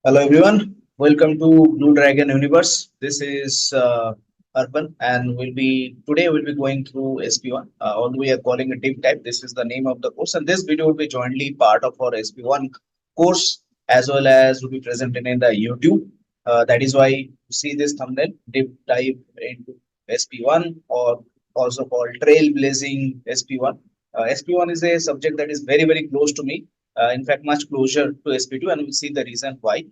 Hello everyone, welcome to Blue Dragon Universe. This is Urban, and we'll be going through SP1. Although we are calling it deep dive, this is the name of the course, and this video will be jointly part of our SP1 course as well as will be presented in the YouTube. That is why you see this thumbnail, deep dive into SP1, or also called Trailblazing SP1. SP1 is a subject that is very close to me. In fact, much closer to SP2, and we'll see the reason why.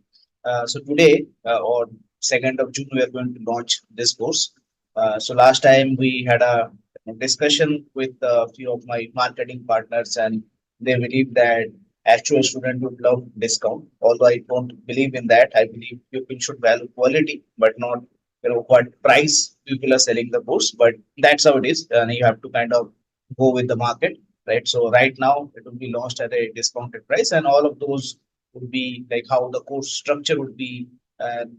So today, or 2nd of June, we are going to launch this course. So last time we had a discussion with a few of my marketing partners, and they believe that actual student would love discount. Although I don't believe in that, I believe people should value quality, but not what price people are selling the course. But that's how it is, and you have to kind of go with the market, right? So right now it will be launched at a discounted price, and all of those would be like how the course structure would be.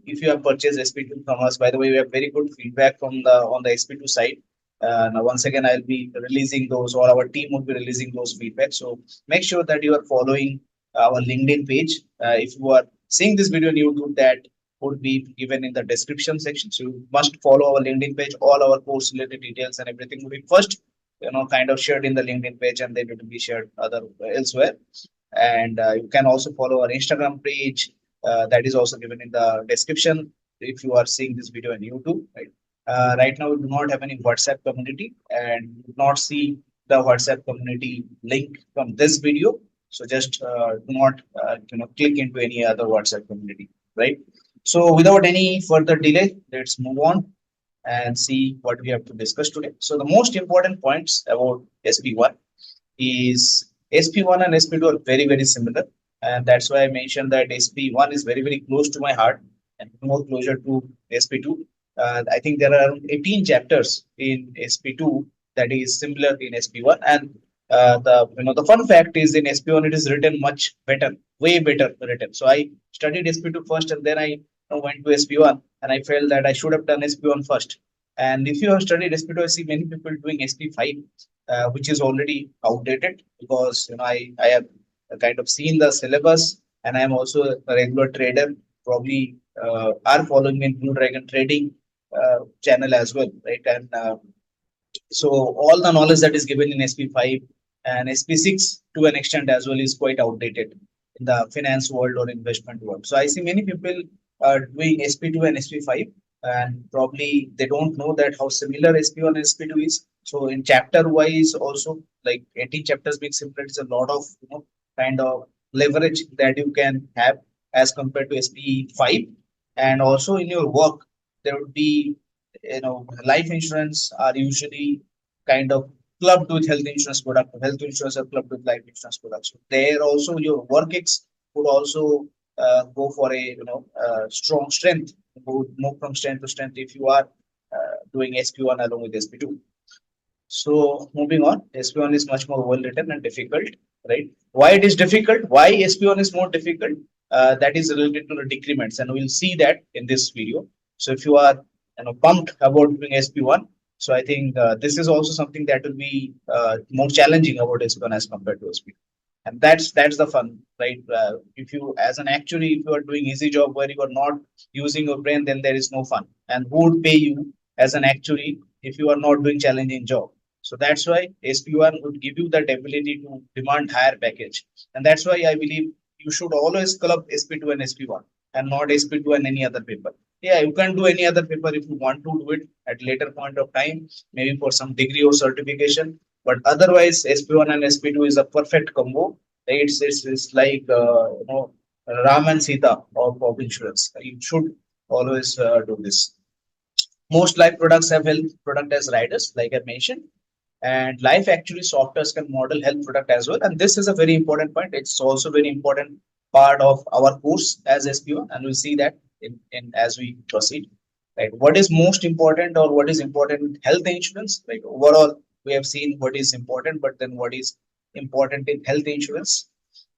If you have purchased SP2 from us, by the way, we have very good feedback from the on the SP2 side. Now, once again, I'll be releasing those, or our team will be releasing those feedback. So make sure that you are following our LinkedIn page. If you are seeing this video on YouTube, that would be given in the description section. So you must follow our LinkedIn page. All our course related details and everything will be first, kind of shared in the LinkedIn page, and then it will be shared other elsewhere. And you can also follow our Instagram page. That is also given in the description if you are seeing this video on YouTube. Right now, we do not have any WhatsApp community, and you do not see the WhatsApp community link from this video. So just do not click into any other WhatsApp community, right? So without any further delay, let's move on and see what we have to discuss today. So the most important points about SP1 is SP1 and SP2 are very similar, and that's why I mentioned that SP1 is very close to my heart and more closer to SP2. I think there are 18 chapters in SP2 that is similar in SP1, and the fun fact is in SP1 it is written much better, way better written. So I studied SP2 first, and then I went to SP1, and I felt that I should have done SP1 first. And if you have studied SP2, I see many people doing SP5, which is already outdated because I have kind of seen the syllabus, and I am also a regular trader. Probably are following me in Blue Dragon Trading channel as well, right? And so all the knowledge that is given in SP5 and SP6 to an extent as well is quite outdated in the finance world or investment world. So I see many people doing SP2 and SP5, and probably they don't know that how similar SP1 and SP2 is. So in chapter wise also, like 18 chapters being similar, it's a lot of kind of leverage that you can have as compared to SP5. And also in your work, there would be life insurance are usually kind of clubbed with health insurance product. Health insurance are clubbed with life insurance products. So there also your work ex would also go for a strong strength, move from strength to strength if you are doing SP1 along with SP2. So moving on, SP1 is much more well written and difficult, right? Why it is difficult? Why SP1 is more difficult? That is related to the decrements, and we'll see that in this video. So if you are pumped about doing SP1, so I think this is also something that will be more challenging about SP1 as compared to SP2. And that's the fun, right? If you, as an actuary, if you are doing easy job where you are not using your brain, then there is no fun. And who would pay you as an actuary if you are not doing challenging job? So that's why SP1 would give you that ability to demand higher package. And that's why I believe you should always club SP2 and SP1 and not SP2 and any other paper. Yeah, you can do any other paper if you want to do it at later point of time, maybe for some degree or certification. But otherwise, SP1 and SP2 is a perfect combo. It's like Ram and Sita of insurance. You should always do this. Most life products have health product as riders, like I mentioned, and life actually softwares can model health product as well. And this is a very important point. It's also very important part of our course as SP1, and we'll see that in as we proceed. Right? What is most important, or what is important in health insurance? Like overall, we have seen what is important, but then what is important in health insurance,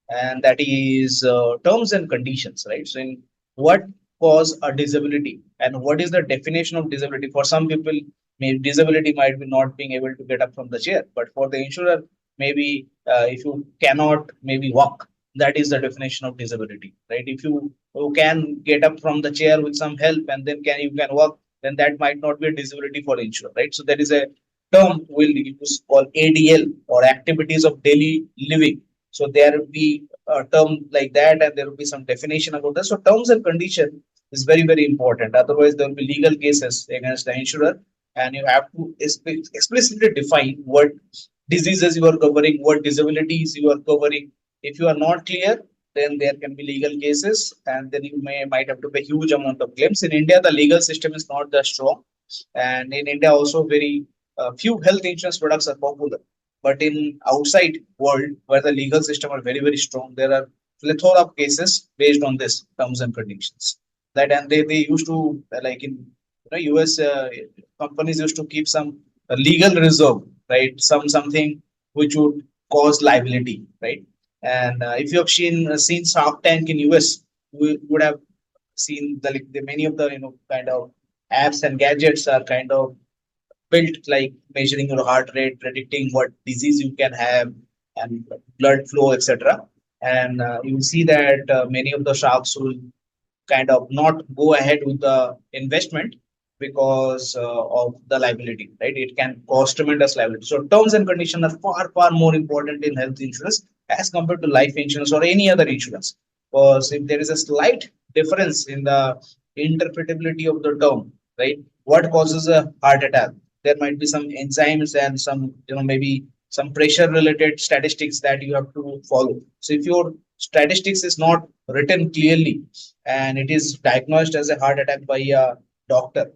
and that is terms and conditions, right? So in what cause a disability, and what is the definition of disability? For some people, maybe disability might be not being able to get up from the chair, but for the insurer, maybe if you cannot maybe walk, That is the definition of disability, right? If you can get up from the chair with some help and then can you can walk, then that might not be a disability for insurer, right? So there is a term we'll use called ADL, or activities of daily living. So there will be a term like that, and there will be some definition about that. So terms and condition is very very important. Otherwise, there will be legal cases against the insurer, and you have to explicitly define what diseases you are covering, what disabilities you are covering. If you are not clear, then there can be legal cases, and then you might have to pay huge amount of claims. In India, the legal system is not that strong, and in India also very few health insurance products are popular. But in outside world where the legal system are very very strong, there are plethora of cases based on this terms and conditions. That and they used to like in US companies used to keep some legal reserve, right? Something which would cause liability, right? And if you have seen Shark Tank in US, you would have seen the many of the kind of apps and gadgets are kind of built like measuring your heart rate, predicting what disease you can have, and blood flow, etc. And you see that many of the sharks will kind of not go ahead with the investment because of the liability, right? It can cause tremendous liability. So terms and conditions are far, far more important in health insurance as compared to life insurance or any other insurance. Because if there is a slight difference in the interpretability of the term, right? What causes a heart attack? There might be some enzymes and some, maybe some pressure related statistics that you have to follow. So if your statistics is not written clearly and it is diagnosed as a heart attack by a doctor,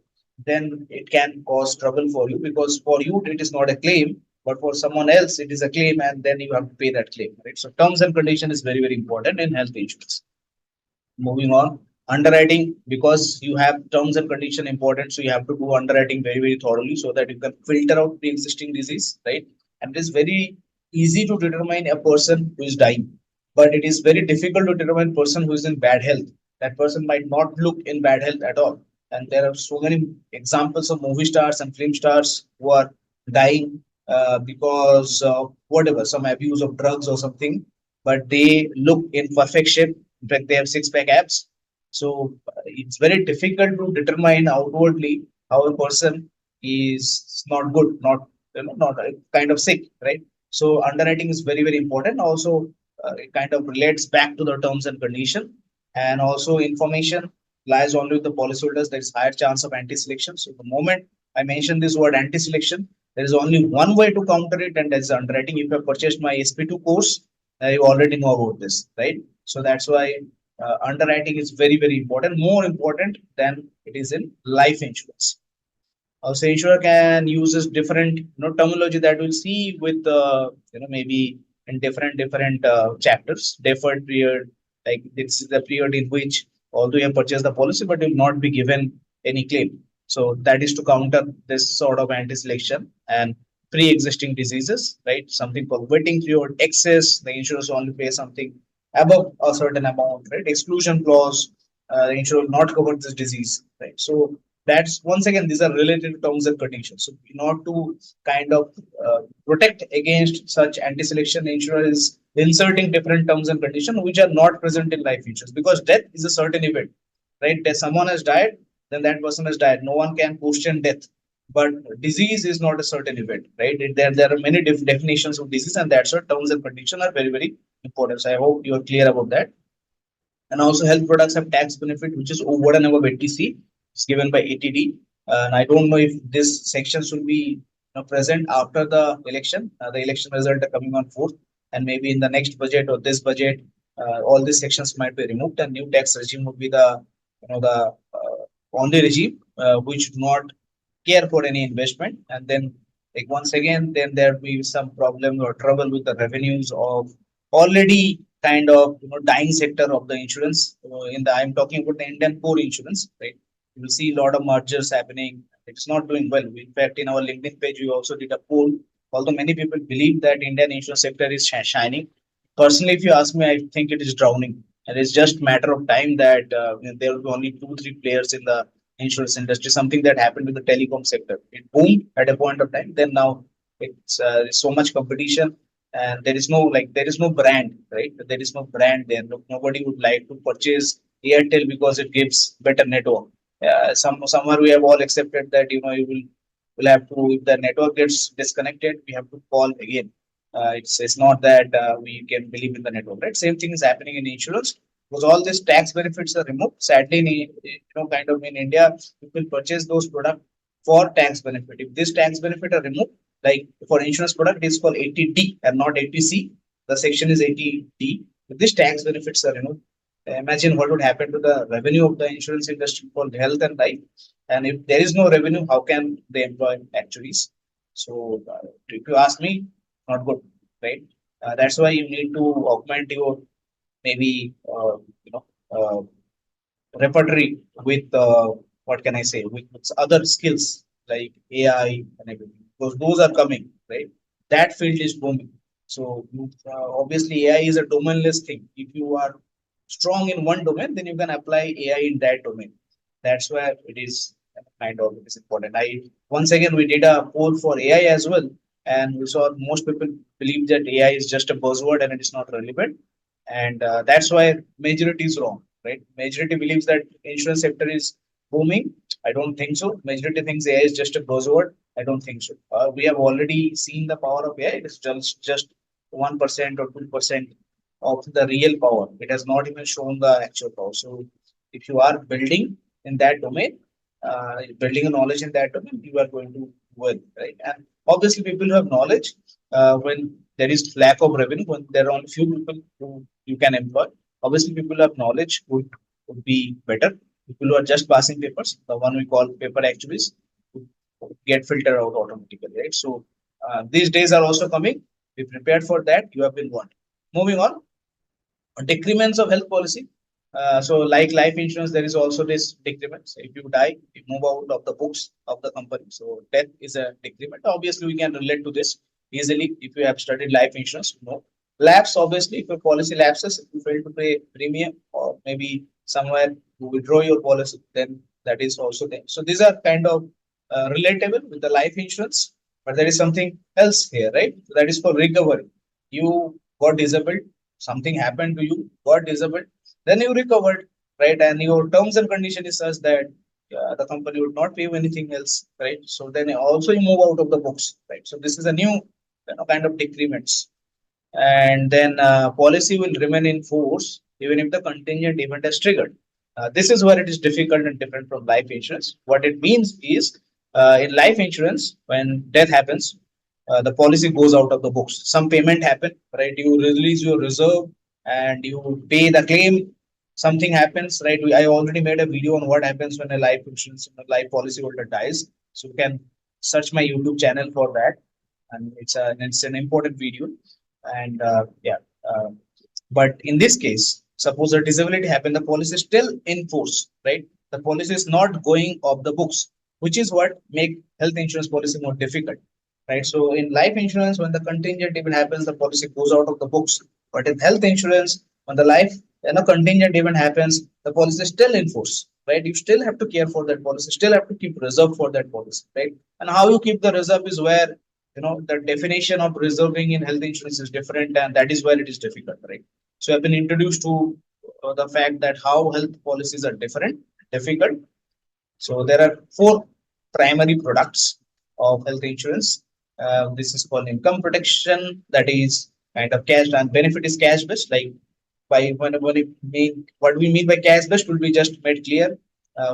then it can cause trouble for you, because for you it is not a claim, but for someone else it is a claim, and then you have to pay that claim. Right. So terms and condition is very very important in health insurance. Moving on, underwriting, because you have terms and condition important, so you have to do underwriting very very thoroughly so that you can filter out pre-existing disease, right? And it is very easy to determine a person who is dying, but it is very difficult to determine person who is in bad health. That person might not look in bad health at all, and there are so many examples of movie stars and film stars who are dying because of whatever, some abuse of drugs or something, but they look in perfect shape. In fact, they have six-pack abs. So it's very difficult to determine outwardly how a person is not good, not not kind of sick, right? So underwriting is very very important. Also, it kind of relates back to the terms and condition, and also information lies only with the policyholders. There is higher chance of anti-selection. So the moment I mention this word anti-selection, there is only one way to counter it, and that's underwriting. If you have purchased my SP2 course, you already know about this, right? So that's why underwriting is very, very important, more important than it is in life insurance. Also, insurer can uses different terminology that we'll see with maybe in different chapters. Deferred period, like this is the period in which although you have purchased the policy, but you will not be given any claim. So that is to counter this sort of anti-selection and pre-existing diseases, right? Something called waiting period, excess. The insurers only pay something above a certain amount, right? Exclusion clause. The insurer will not cover this disease, right? So that's once again these are related to terms and conditions. So in order to kind of protect against such anti-selection, insurer is inserting different terms and conditions which are not present in life insurance, because death is a certain event, right? If someone has died, then that person has died. No one can question death. But disease is not a certain event, right? There are many definitions of disease, and that's why terms and conditions are very, very important. So I hope you are clear about that. And also health products have tax benefit, which is over and above ATC. It's given by ATD. And I don't know if this section should be present after the election. The election result are coming on 4th, and maybe in the next budget or this budget, all these sections might be removed, and new tax regime would be the only regime which do not care for any investment. And then, like once again, then there will be some problem or trouble with the revenues of already kind of dying sector of the insurance. In the I'm talking about the Indian core insurance, right? You will see a lot of mergers happening. It's not doing well. In fact, in our LinkedIn page, we also did a poll. Although many people believe that Indian insurance sector is shining, personally, if you ask me, I think it is drowning, and it's just matter of time that there will be only two, three players in the insurance industry. Something that happened with the telecom sector. It boomed at a point of time. Then now it's so much competition, and there is no brand, right? There is no brand there. Nobody would like to purchase Airtel because it gives better network. Somewhere we have all accepted that you will have to, if the network gets disconnected, we have to call again. It's not that we can believe in the network, right? Same thing is happening in insurance, because all these tax benefits are removed. Sadly, kind of in India, people purchase those products for tax benefit. If this tax benefit are removed, like for insurance product, it's called 80D and not 80C. The section is 80D. If these tax benefits are removed, imagine what would happen to the revenue of the insurance industry for health and life. And if there is no revenue, how can they employ actuaries? So, if you ask me, not good, right? That's why you need to augment your maybe repertory with what can I say, with other skills like AI and everything, because those are coming, right? That field is booming. So obviously AI is a domainless thing. If you are strong in one domain, then you can apply AI in that domain. That's where it is kind of, it is important. I Once again, we did a poll for AI as well, and we saw most people believe that AI is just a buzzword and it is not relevant, and that's why majority is wrong, right? Majority believes that insurance sector is booming. I don't think so. Majority thinks AI is just a buzzword. I don't think so. We have already seen the power of AI. It is just 1% or 2% of the real power. It has not even shown the actual power. So if you are building in that domain, building a knowledge in that domain, you are going to well, right? And obviously people who have knowledge, when there is lack of revenue, when there are only few people who you can employ, obviously people who have knowledge would be better. People who are just passing papers, the one we call paper actuaries, would get filtered out automatically, right? So these days are also coming. Be prepared for that. You have been warned. Moving on, decrements of health policy. So, like life insurance, there is also this decrement. So if you die, you move out of the books of the company. So, death is a decrement. Obviously, we can relate to this easily if you have studied life insurance. No lapse, obviously, if your policy lapses, if you fail to pay premium or maybe somewhere you withdraw your policy, then that is also there. So, these are kind of relatable with the life insurance, but there is something else here, right? So that is for recovery. You got disabled, something happened to you, got disabled, then you recovered, right? And your terms and condition is such that the company would not pay you anything else, right? So then also you move out of the books, right? So this is a new kind of decrements, and then policy will remain in force even if the contingent event is triggered. This is where it is difficult and different from life insurance. What it means is, in life insurance, when death happens, the policy goes out of the books. Some payment happen, right? You release your reserve and you pay the claim. Something happens, right? I already made a video on what happens when a life insurance, a life policy holder dies. So you can search my YouTube channel for that, and it's an important video. And uh, but in this case, suppose a disability happened, the policy is still in force, right? The policy is not going off the books, which is what make health insurance policy more difficult, right? So in life insurance, when the contingent event happens, the policy goes out of the books. But in health insurance, when the life contingent event happens, the policy is still in force, right? You still have to care for that policy, still have to keep reserve for that policy, right? And how you keep the reserve is where the definition of reserving in health insurance is different, and that is where it is difficult, right? So I've been introduced to the fact that how health policies are difficult. So there are four primary products of health insurance. This is called income protection, that is kind of cash, and benefit is cash based. Like by when we mean what we mean by cash based will be just made clear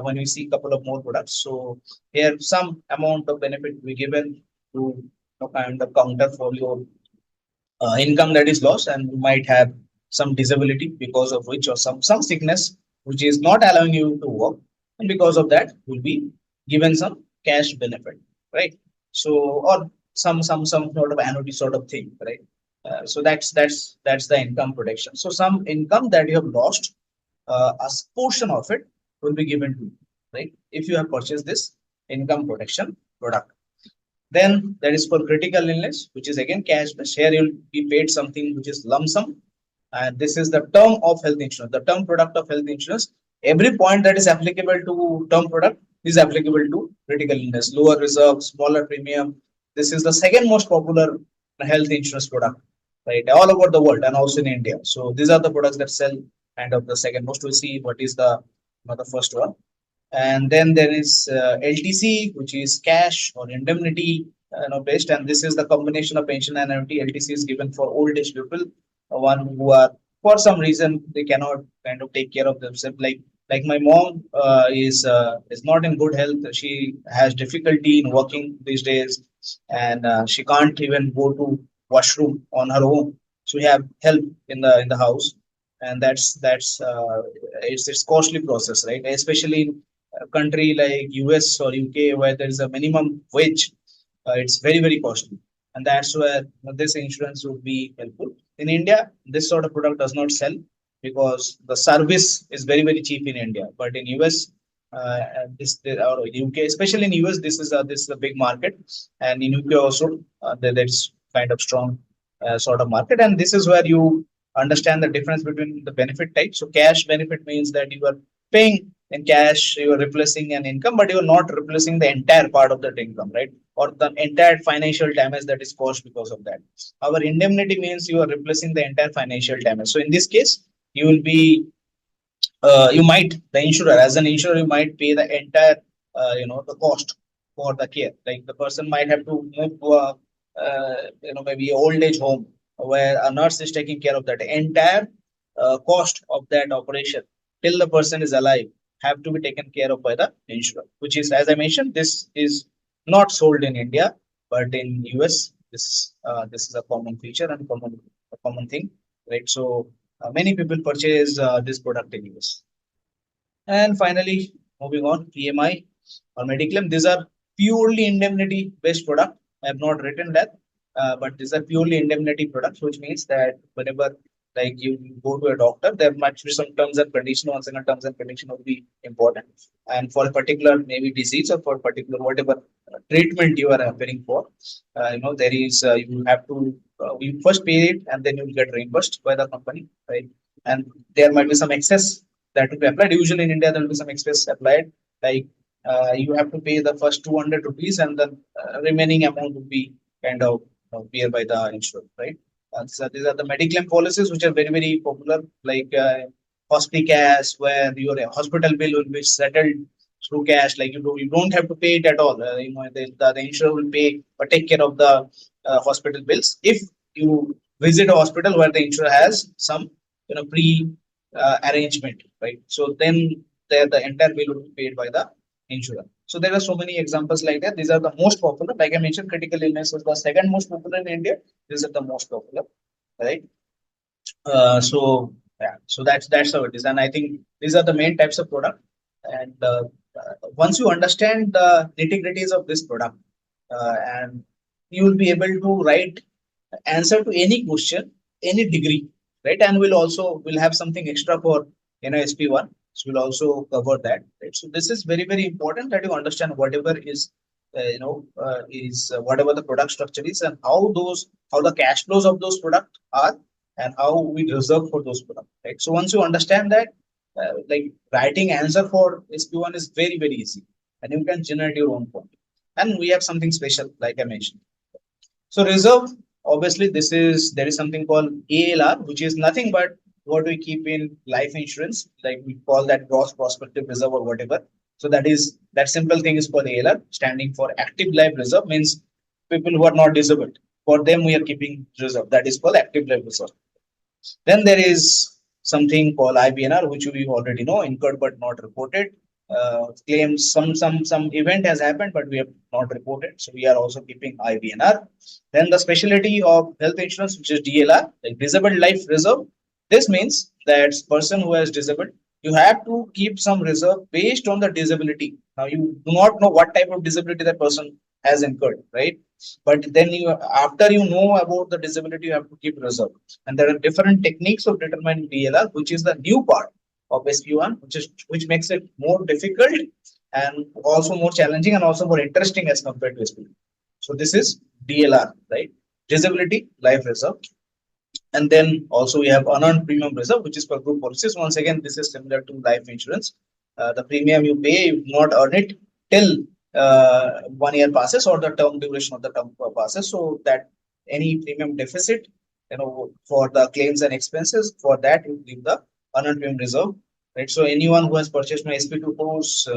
when we see a couple of more products. So here some amount of benefit we given to kind of counter for your income that is lost, and you might have some disability because of which, or some sickness which is not allowing you to work, and because of that will be given some cash benefit, right? So, or some sort of annuity sort of thing, right? So that's the income protection. So some income that you have lost, a portion of it will be given to you, right? If you have purchased this income protection product. Then there is for critical illness, which is again cash based. Here you'll be paid something which is lump sum. And this is the term of health insurance, the term product of health insurance. Every point that is applicable to term product is applicable to critical illness. Lower reserve, smaller premium. This is the second most popular health insurance product. right? All over the world and also in India. So these are the products that sell kind of the second most. We see what is the first one. And then there is LTC, which is cash or indemnity, based. And this is the combination of pension and annuity. LTC is given for old age people, one who are for some reason they cannot kind of take care of themselves. Like my mom is not in good health. She has difficulty in working these days, and she can't even go to washroom on her own. So we have help in the house, and that's it's costly process, right? Especially in a country like US or UK where there is a minimum wage, it's very costly, and that's where this insurance would be helpful. In India, this sort of product does not sell because the service is very cheap in India, but in US, or UK, especially in US, this is a big market, and in UK also, there's kind of strong sort of market, and this is where you understand the difference between the benefit types. So cash benefit means that you are paying in cash, you are replacing an income, but you are not replacing the entire part of that income, right? Or the entire financial damage that is caused because of that. Our indemnity means you are replacing the entire financial damage. So in this case, you will be you might the insurer as an insurer you might pay the entire the cost for the care. Like the person might have to move to a maybe a old age home where a nurse is taking care of that entire cost of that operation till the person is alive have to be taken care of by the insurer, which is, as I mentioned, this is not sold in India, but in US this is a common feature and a common thing, right? So many people purchase this product in US. And finally, moving on, PMI or Mediclaim. These are purely indemnity based product. I have not written that, but these are purely indemnity products, which means that whenever like you go to a doctor, there might be some terms and conditions. Once in a terms and condition will be important, and for a particular maybe disease or for a particular whatever treatment you are appearing for, there is you have to you first pay it and then you will get reimbursed by the company, right? And there might be some excess that will be applied. Usually in India, there will be some expense applied. Like you have to pay the first 200 rupees, and the remaining amount would be kind of paid by the insurer, right? So these are the Mediclaim policies, which are very popular, like Hospicash, where your hospital bill will be settled through cash. Like you don't have to pay it at all. The insurer will pay or take care of the hospital bills if you visit a hospital where the insurer has some pre arrangement, right? So then the entire bill will be paid by the insurer. So there are so many examples like that. These are the most popular. Like I mentioned, critical illness is the second most popular in India. These are the most popular, right? So that's how it is. And I think these are the main types of product. And once you understand the nitty gritties of this product, and you will be able to write answer to any question, any degree, right? And we'll have something extra for SP1. So we'll also cover that, right? So this is very important that you understand whatever is whatever the product structure is, and how the cash flows of those products are, and how we reserve for those products, right? So once you understand that, like writing answer for SP1 is very easy, and you can generate your own point. And we have something special, like I mentioned. So reserve, obviously, there is something called ALR, which is nothing but what we keep in life insurance, like we call that gross prospective reserve or whatever. So that simple thing is called ALR, standing for active life reserve, means people who are not disabled. For them, we are keeping reserve. That is called active life reserve. Then there is something called IBNR, which we already know, incurred but not reported. Claims some event has happened, but we have not reported. So we are also keeping IBNR. Then the specialty of health insurance, which is DLR, like disabled life reserve. This means that person who has disabled, you have to keep some reserve based on the disability. Now you do not know what type of disability that person has incurred, right? But then after you know about the disability, you have to keep reserve. And there are different techniques of determining DLR, which is the new part of SP1, which makes it more difficult and also more challenging and also more interesting as compared to SP1. So this is DLR, right? Disability life reserve. And then also we have unearned premium reserve, which is for group policies. Once again, this is similar to life insurance. The premium you pay, you not earn it till 1 year passes or the term duration of the term passes. So that any premium deficit for the claims and expenses. For that, you leave the unearned premium reserve, right? So anyone who has purchased my SP2 course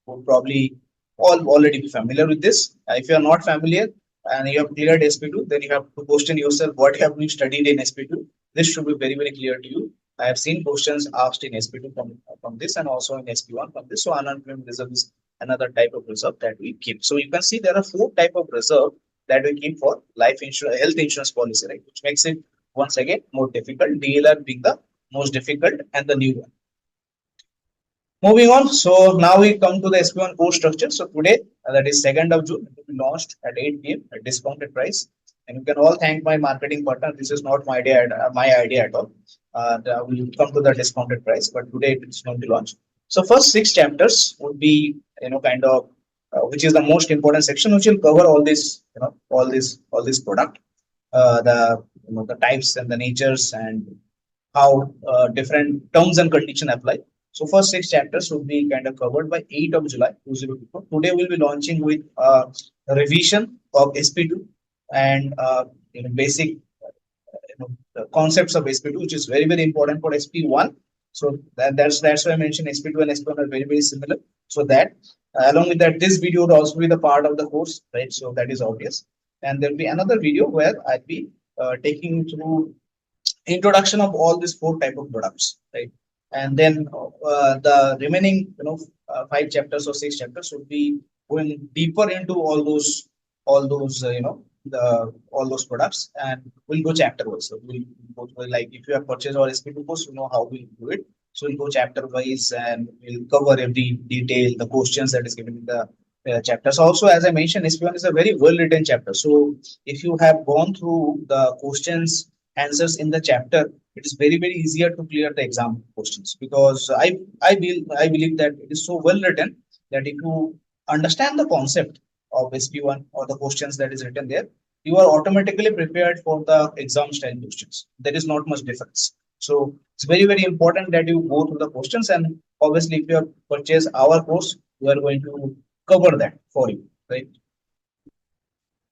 would probably all already be familiar with this. If you are not familiar and you have cleared SP2, then you have to question yourself what have you studied in SP2. This should be very, very clear to you. I have seen questions asked in SP2 from this and also in SP1 from this. So unearned premium reserve is another type of reserve that we keep. So you can see there are four type of reserve that we keep for life insurance, health insurance policy, right? Which makes it once again more difficult. DLR being the most difficult and the new one. Moving on, so now we come to the SP1 course structure. So today, that is 2nd of June, it will be launched at 8 p.m. at discounted price. And you can all thank my marketing partner. This is not my idea at all. We'll come to the discounted price, but today it's going to launch. So first 6 chapters would be, kind of, which is the most important section, which will cover all this, all this product, the types and the natures and how different terms and conditions apply. So first 6 chapters will be kind of covered by 8th of July 2024. Today we'll be launching with a revision of SP2 and basic the concepts of SP2, which is very, very important for SP1. So that's why I mentioned SP2 and SP1 are very, very similar. So that along with that, this video would also be the part of the course, right? So that is obvious. And there'll be another video where I'll be taking you through introduction of all these four type of products, right? And then the remaining, 5 chapters or 6 chapters would be going deeper into all those, all those products, and we'll go chapter wise. So we'll go through, like if you have purchased our SP2 course, you know how we do it. So we'll go chapter wise and we'll cover every detail, the questions that is given in the chapters. Also, as I mentioned, SP1 is a very well written chapter. So if you have gone through the questions answers in the chapter, it is very, very easier to clear the exam questions, because I believe that it is so well written that if you understand the concept of SP1 or the questions that is written there, you are automatically prepared for the exam style questions. There is not much difference. So it's very, very important that you go through the questions, and obviously if you have purchased our course, we are going to cover that for you, right?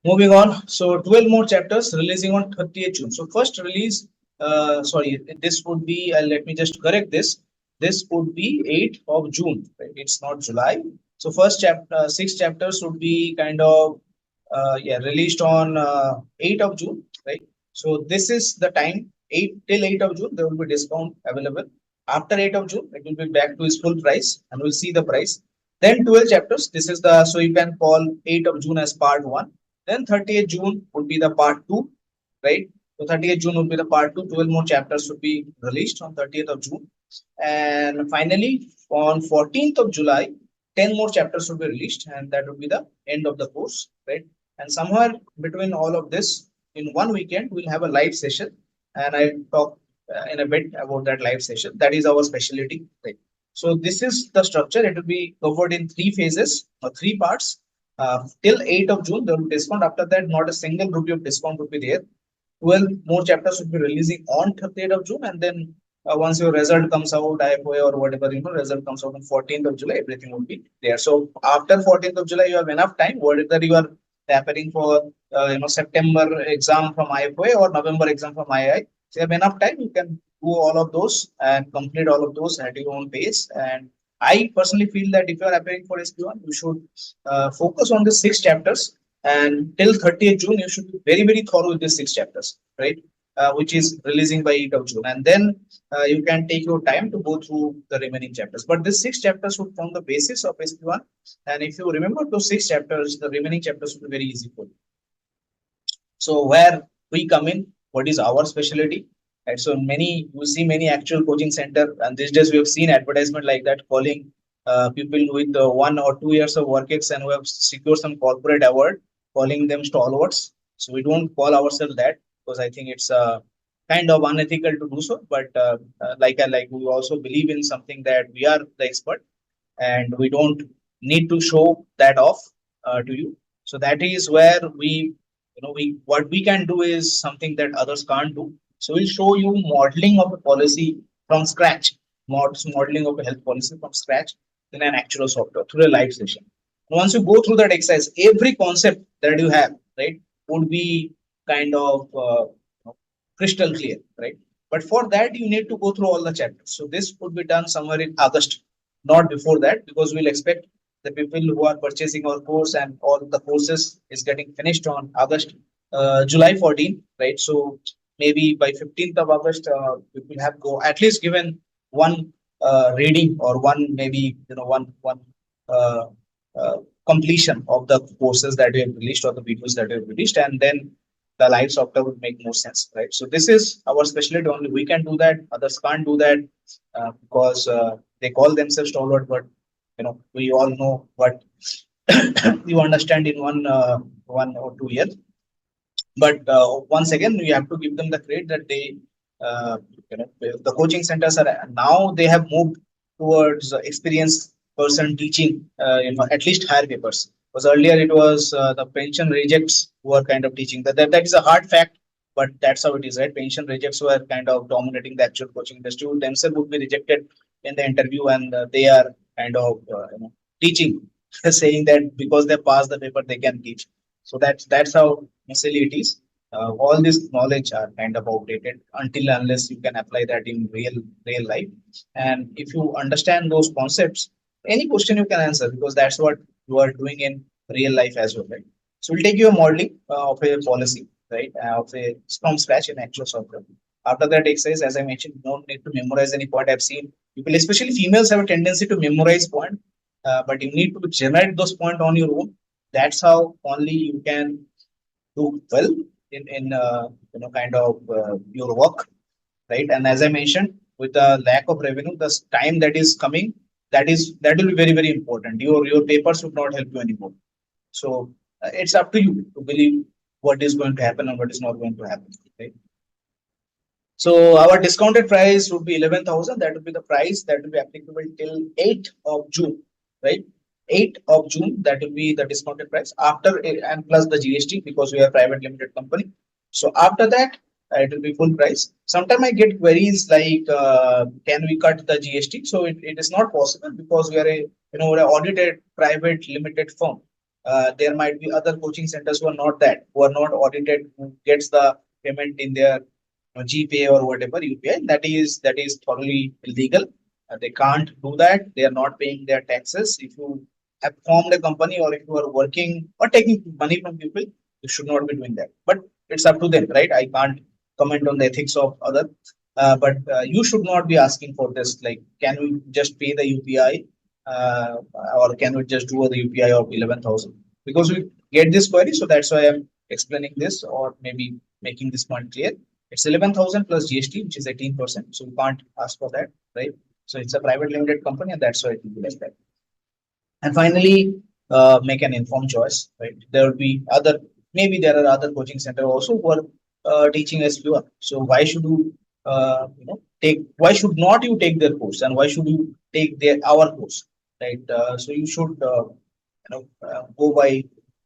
Moving on, so 12 more chapters releasing on 30th June. So first release, sorry, this would be, let me just correct this. This would be 8th of June, right? It's not July. So first chapter, 6 chapters would be kind of, released on 8th of June, right? So this is the time, 8 till 8th of June, there will be discount available. After 8th of June, it will be back to its full price, and we'll see the price. Then 12 chapters, this is the, so you can call 8th of June as part 1. Then 30th June would be the part 2, right? So 30th June would be the part 2. 12 more chapters would be released on 30th of June. And finally, on 14th of July, 10 more chapters would be released, and that would be the end of the course, right? And somewhere between all of this, in one weekend, we'll have a live session, and I'll talk in a bit about that live session. That is our specialty, right? So this is the structure. It will be covered in 3 phases or 3 parts. Till 8th of June, there will be discount. After that, not a single rupee of discount would be there. 12 more chapters would be releasing on 30th of June, and then once your result comes out, IFOA or whatever, result comes out on 14th of July, everything will be there. So after 14th of July, you have enough time, whether you are preparing for, September exam from IFOA or November exam from II. So you have enough time, you can do all of those and complete all of those at your own pace. And I personally feel that if you are preparing for SP1, you should focus on the 6 chapters, and till 30th June, you should be very, very thorough with these 6 chapters, right? Which is releasing by 8th of June. And then you can take your time to go through the remaining chapters. But these 6 chapters would form the basis of SP1. And if you remember those 6 chapters, the remaining chapters will be very easy for you. So where we come in, what is our specialty? Right. So you see many actual coaching center, and these days we have seen advertisement like that calling people with 1 or 2 years of work ex and who have secured some corporate award, calling them stalwarts. So we don't call ourselves that, because I think it's kind of unethical to do so. But like we also believe in something that we are the expert, and we don't need to show that off to you. So that is where we what we can do is something that others can't do. So we'll show you modeling of a policy from scratch, modeling of a health policy from scratch in an actual software through a live session. Once you go through that exercise, every concept that you have, right, would be kind of crystal clear, right? But for that, you need to go through all the chapters. So this would be done somewhere in August, not before that, because we'll expect the people who are purchasing our course and all the courses is getting finished on August, July 14, right? So maybe by 15th of August, we will have go at least given one reading or one maybe one uh, uh, completion of the courses that we have released or the videos that we have released, and then the live software would make more sense, right? So this is our specialty. Only we can do that. Others can't do that because they call themselves stalwart, but we all know what you understand in one or 2 years. But once again, we have to give them the credit that they, the coaching centers are now they have moved towards experienced person teaching, at least higher papers. Because earlier it was the pension rejects who were kind of teaching. That is a hard fact, but that's how it is, right? Pension rejects were kind of dominating the actual coaching industry. Who themselves would be rejected in the interview, and they are kind of teaching, saying that because they pass the paper, they can teach. So that's how silly it is. All this knowledge are kind of outdated until unless you can apply that in real life. And if you understand those concepts, any question you can answer because that's what you are doing in real life as well, right? So we'll take you a modeling of a policy, right, of a from scratch in actual software. After that exercise, as I mentioned, you don't need to memorize any point. I've seen people, especially females, have a tendency to memorize point, but you need to generate those points on your own. That's how only you can do well in kind of your work, right? And as I mentioned, with the lack of revenue, the time that is coming, that will be very important. Your papers would not help you anymore. So it's up to you to believe what is going to happen and what is not going to happen, right? So our discounted price would be 11,000. That would be the price that will be applicable till 8th of June, right? 8th of June, that will be the discounted price after and plus the GST because we are a private limited company. So after that, it will be full price. Sometimes I get queries like, can we cut the GST? So it is not possible because we are a we're an audited private limited firm. There might be other coaching centers who are not audited, who gets the payment in their GPay or whatever UPI, that is totally illegal. They can't do that. They are not paying their taxes. If you have formed a company or if you are working or taking money from people, you should not be doing that. But it's up to them, right? I can't comment on the ethics of other. But you should not be asking for this. Like, can we just pay the UPI, uh, or can we just do the UPI of 11,000? Because we get this query, so that's why I'm explaining this or maybe making this point clear. It's 11,000 plus GST, which is 18%. So you can't ask for that, right? So it's a private limited company, and that's why it will be like that. And finally, make an informed choice, right? There will be other, maybe there are other coaching center also who are teaching SP1. So why should you, why should not you take their course, and why should you take our course, right? So you should, go by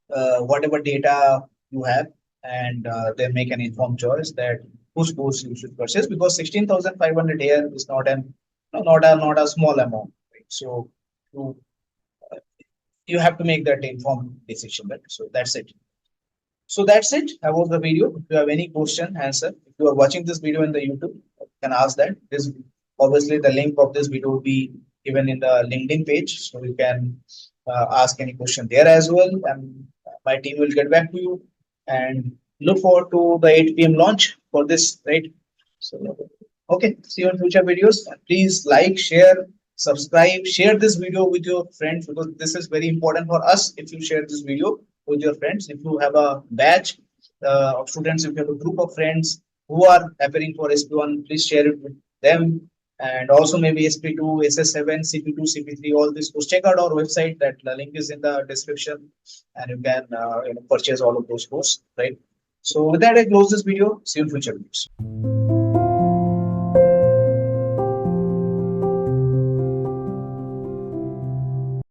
whatever data you have, and then make an informed choice that whose course you should purchase, because 16,500 here is not a small amount, right? So you you have to make that informed decision, right? So that's it. So that's it about the video. If you have any question, answer. If you are watching this video in the YouTube, you can ask that. This obviously the link of this video will be given in the LinkedIn page, so you can ask any question there as well, and my team will get back to you. And look forward to the 8 p.m. launch for this, right? So okay, see you in future videos. Please like, share, subscribe, share this video with your friends because this is very important for us. If you share this video with your friends, if you have a batch of students, if you have a group of friends who are appearing for SP1, please share it with them. And also maybe SP2, SS7, CP2, CP3, all this. Go check out our website. That the link is in the description, and you can purchase all of those courses, right? So with that, I close this video. See you in future videos.